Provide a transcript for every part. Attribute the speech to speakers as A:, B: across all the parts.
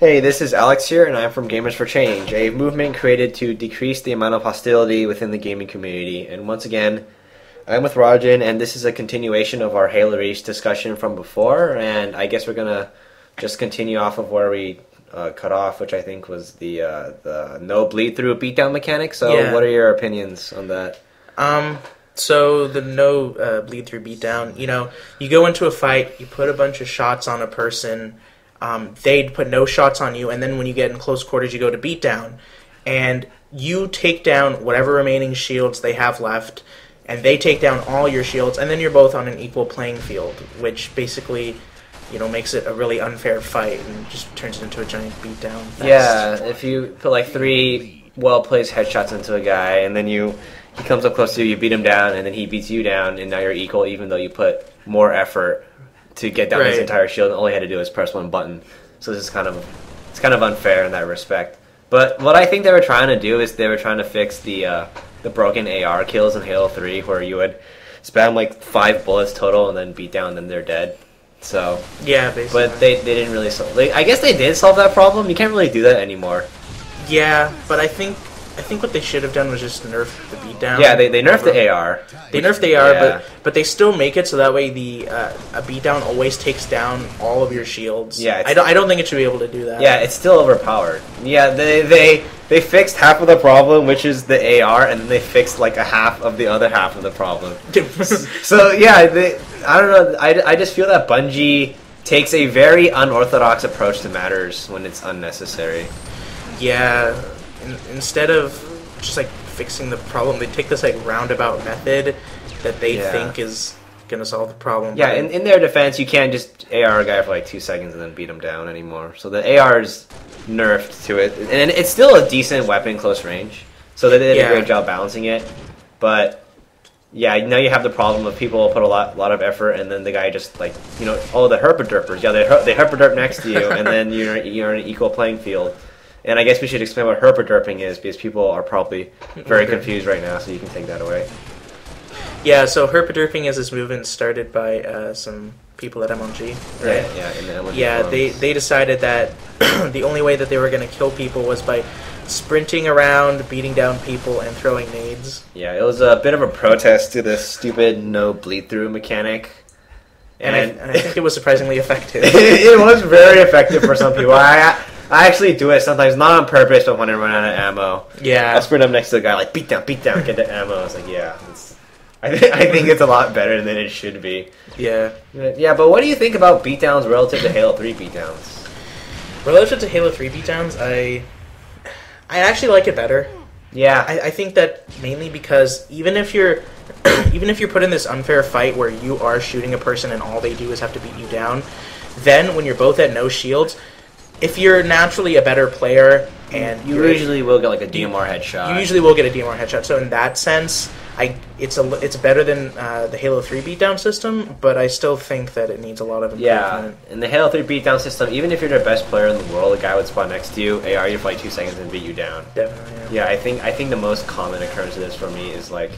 A: Hey, this is Alex here, and I'm from Gamers for Change, a movement created to decrease the amount of hostility within the gaming community. And once again, I'm with Rajan, and this is a continuation of our Halo Reach discussion from before, and I guess we're going to just continue off of where we cut off, which I think was the no bleed-through beatdown mechanic. So what are your opinions on that?
B: So the no bleed-through beatdown, you go into a fight, you put a bunch of shots on a person, they'd put no shots on you, and then when you get in close quarters, you go to beatdown, and you take down whatever remaining shields they have left, and they take down all your shields, and then you're both on an equal playing field, which basically, makes it a really unfair fight and just turns it into a giant beatdown fest.
A: Yeah, if you put like 3 well-placed headshots into a guy, and then he comes up close to you, you beat him down, and then he beats you down, and now you're equal, even though you put more effort to get down his entire shield, and all he had to do was press one button. So this is kind of unfair in that respect. But what I think they were trying to do is they were trying to fix the broken AR kills in Halo 3, where you would spam like 5 bullets total and then beat down, and then they're dead. So
B: yeah, basically.
A: But they didn't really solve. I guess they did solve that problem. You can't really do that anymore.
B: Yeah, but I think what they should have done was just nerf the beatdown.
A: Yeah, they nerfed the AR.
B: They nerfed the AR, but they still make it so that way a beatdown always takes down all of your shields.
A: Yeah,
B: I don't think it should be able to do that.
A: Yeah, it's still overpowered. Yeah, they fixed half of the problem, which is the AR, and then they fixed like a half of the other half of the problem. So yeah, I don't know. I just feel that Bungie takes a very unorthodox approach to matters when it's unnecessary.
B: Yeah. Instead of just like fixing the problem, they take this like roundabout method that they think is gonna solve the problem.
A: Yeah, in their defense, you can't just AR a guy for like 2 seconds and then beat him down anymore. So the AR is nerfed to it, and it's still a decent weapon close range. So they did a great job balancing it. But yeah, now you have the problem of people put a lot of effort, and then the guy just like the herpaderpers. Yeah, they herpaderp next to you, and then you're in an equal playing field. And I guess we should explain what herpaderping is, because people are probably very confused right now, so you can take that away.
B: Yeah, so herpaderping is this movement started by some people at MLG, right?
A: Yeah, in the MLG
B: forums. They decided that the only way that they were going to kill people was by sprinting around, beating down people, and throwing nades.
A: Yeah, it was a bit of a protest to this stupid no bleed-through mechanic.
B: And I think it was surprisingly effective.
A: It was very effective for some people. I actually do it sometimes, not on purpose, but when I run out of ammo.
B: Yeah.
A: I'll sprint up next to the guy, like, beat down, get the ammo. It's like, yeah. I think it's a lot better than it should be.
B: Yeah.
A: Yeah, but what do you think about beatdowns relative to Halo 3 beatdowns?
B: Relative to Halo 3 beatdowns, I actually like it better.
A: Yeah.
B: I think that mainly because even if you're put in this unfair fight where you are shooting a person and all they do is have to beat you down, then when you're both at no shields, if you're naturally a better player and
A: you usually will get like a DMR headshot.
B: You usually will get a DMR headshot. So in that sense, it's better than the Halo 3 beatdown system, but I still think that it needs a lot of improvement.
A: Yeah, in the Halo 3 beatdown system, even if you're the best player in the world, a guy would spawn next to you, AR you for like 2 seconds and beat you down.
B: Definitely.
A: Yeah, I think the most common occurrence of this for me is like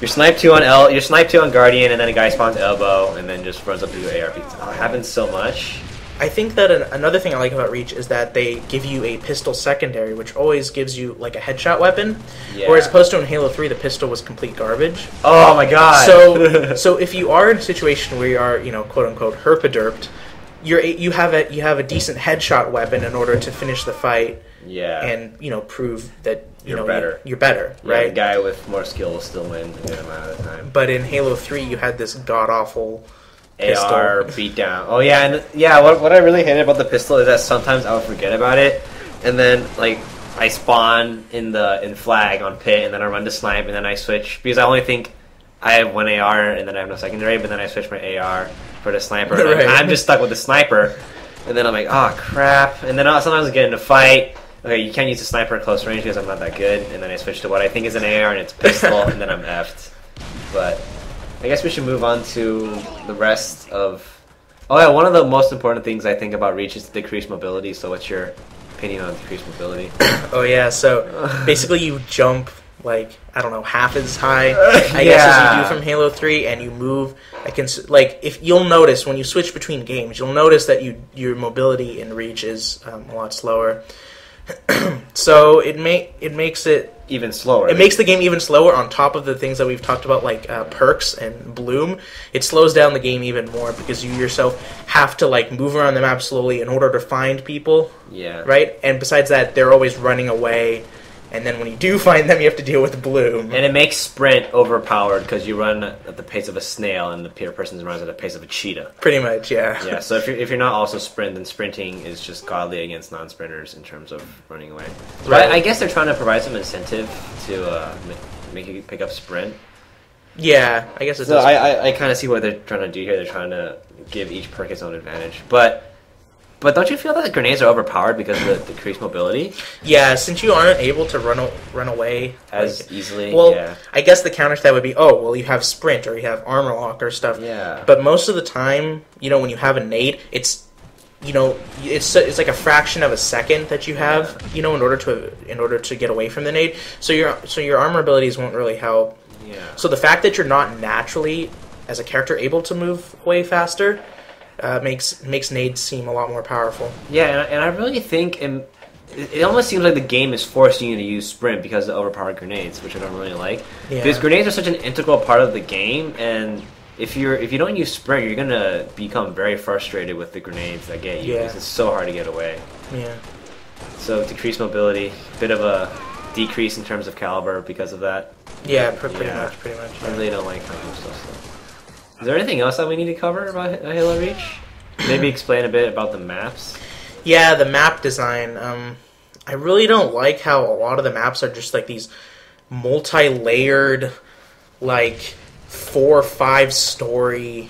A: you're sniped 2 on Guardian, and then a guy spawns elbow, and then just runs up to you AR beats. It happens so much.
B: I think that another thing I like about Reach is that they give you a pistol secondary, which always gives you like a headshot weapon.
A: Yeah.
B: Whereas opposed to in Halo 3, the pistol was complete garbage.
A: Oh my god!
B: So if you are in a situation where you are, quote unquote herpaderped, you have a decent headshot weapon in order to finish the fight.
A: Yeah.
B: And prove that you're
A: better.
B: You're better, right?
A: Yeah, the guy with more skill will still win a good amount of the time.
B: But in Halo 3, you had this god awful
A: AR beatdown. Oh yeah, and yeah, what I really hated about the pistol is that sometimes I would forget about it, and then like I spawn in flag on pit, and then I run to snipe, and then I switch because I only think I have one AR and then I have no secondary, but then I switch my AR for the sniper. And I'm just stuck with the sniper, and then I'm like, oh crap, and then sometimes I get in a fight. Okay, you can't use the sniper at close range because I'm not that good, and then I switch to what I think is an AR and it's pistol, and then I'm effed. But I guess we should move on to the rest of... Oh yeah, one of the most important things I think about Reach is decreased mobility, so what's your opinion on decreased mobility?
B: Oh yeah, so basically you jump like, I don't know, half as high, I guess, as you do from Halo 3, and you move, like, if you'll notice, when you switch between games, you'll notice that your mobility in Reach is a lot slower. So it makes it
A: even slower.
B: It makes the game even slower on top of the things that we've talked about, like perks and bloom. It slows down the game even more because you yourself have to like move around the map slowly in order to find people.
A: Yeah.
B: Right? And besides that, they're always running away. And then when you do find them, you have to deal with bloom.
A: And it makes sprint overpowered because you run at the pace of a snail and the peer person runs at the pace of a cheetah.
B: Pretty much, yeah.
A: Yeah, so if you're not also sprint, then sprinting is just godly against non-sprinters in terms of running away. But
B: Right.
A: I guess they're trying to provide some incentive to make you pick up sprint.
B: Yeah, I guess it's...
A: So I kind of see what they're trying to do here. They're trying to give each perk its own advantage. But don't you feel that the grenades are overpowered because of the decreased mobility?
B: Yeah, since you aren't able to run away
A: as easily.
B: Well,
A: yeah.
B: I guess the counter to that would be, oh, well, you have sprint or you have armor lock or stuff.
A: Yeah.
B: But most of the time, when you have a nade, it's like a fraction of a second that you have, in order to get away from the nade. So your armor abilities won't really help.
A: Yeah.
B: So the fact that you're not naturally, as a character, able to move way faster. Makes nades seem a lot more powerful.
A: Yeah, and I really think it almost seems like the game is forcing you to use sprint because of the overpowered grenades, which I don't really like.
B: Yeah.
A: Because grenades are such an integral part of the game, and if you don't use sprint, you're gonna become very frustrated with the grenades that get you because it's so hard to get away.
B: Yeah.
A: So decreased mobility, bit of a decrease in terms of caliber because of that.
B: Yeah, pretty much.
A: I really don't like how stuff. Is there anything else that we need to cover about Halo Reach? Maybe explain a bit about the maps?
B: Yeah, the map design. I really don't like how a lot of the maps are just like these multi-layered, like 4 or 5 story,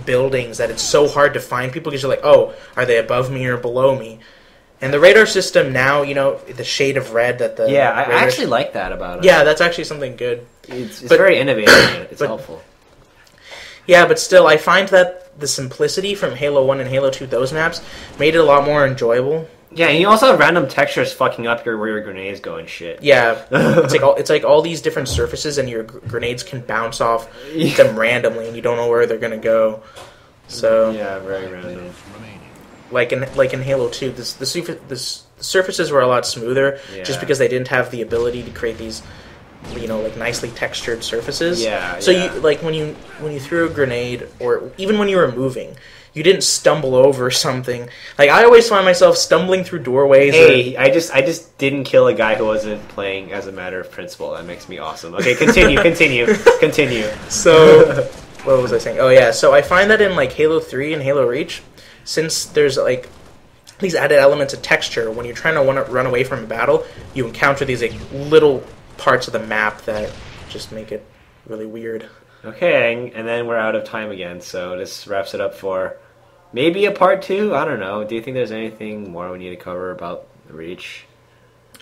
B: buildings that it's so hard to find people because you're like, oh, are they above me or below me? And the radar system now, the shade of red that the...
A: Yeah, I actually like that about it.
B: Yeah, that's actually something good.
A: It's very innovative. It's helpful.
B: Yeah, but still, I find that the simplicity from Halo 1 and Halo 2, those maps, made it a lot more enjoyable.
A: Yeah, and you also have random textures fucking up where your grenades go and shit.
B: Yeah, it's like all these different surfaces, and your grenades can bounce off them randomly, and you don't know where they're gonna go. So
A: yeah, very random.
B: Like in Halo 2, the surfaces were a lot smoother, just because they didn't have the ability to create these, like nicely textured surfaces.
A: Yeah.
B: So you like when you threw a grenade, or even when you were moving, you didn't stumble over something. Like I always find myself stumbling through doorways.
A: Hey, I just didn't kill a guy who wasn't playing as a matter of principle. That makes me awesome. Okay, continue.
B: So what was I saying? Oh yeah. So I find that in like Halo 3 and Halo Reach, since there's like these added elements of texture, when you're trying to run away from a battle, you encounter these like little parts of the map that just make it really weird.
A: Okay, and then we're out of time again, so this wraps it up for maybe a part 2. I don't know. Do you think there's anything more we need to cover about the Reach?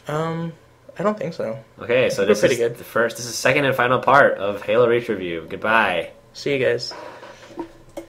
B: I don't think so.
A: Okay, so this is the second and final part of Halo Reach review. Goodbye.
B: See you guys.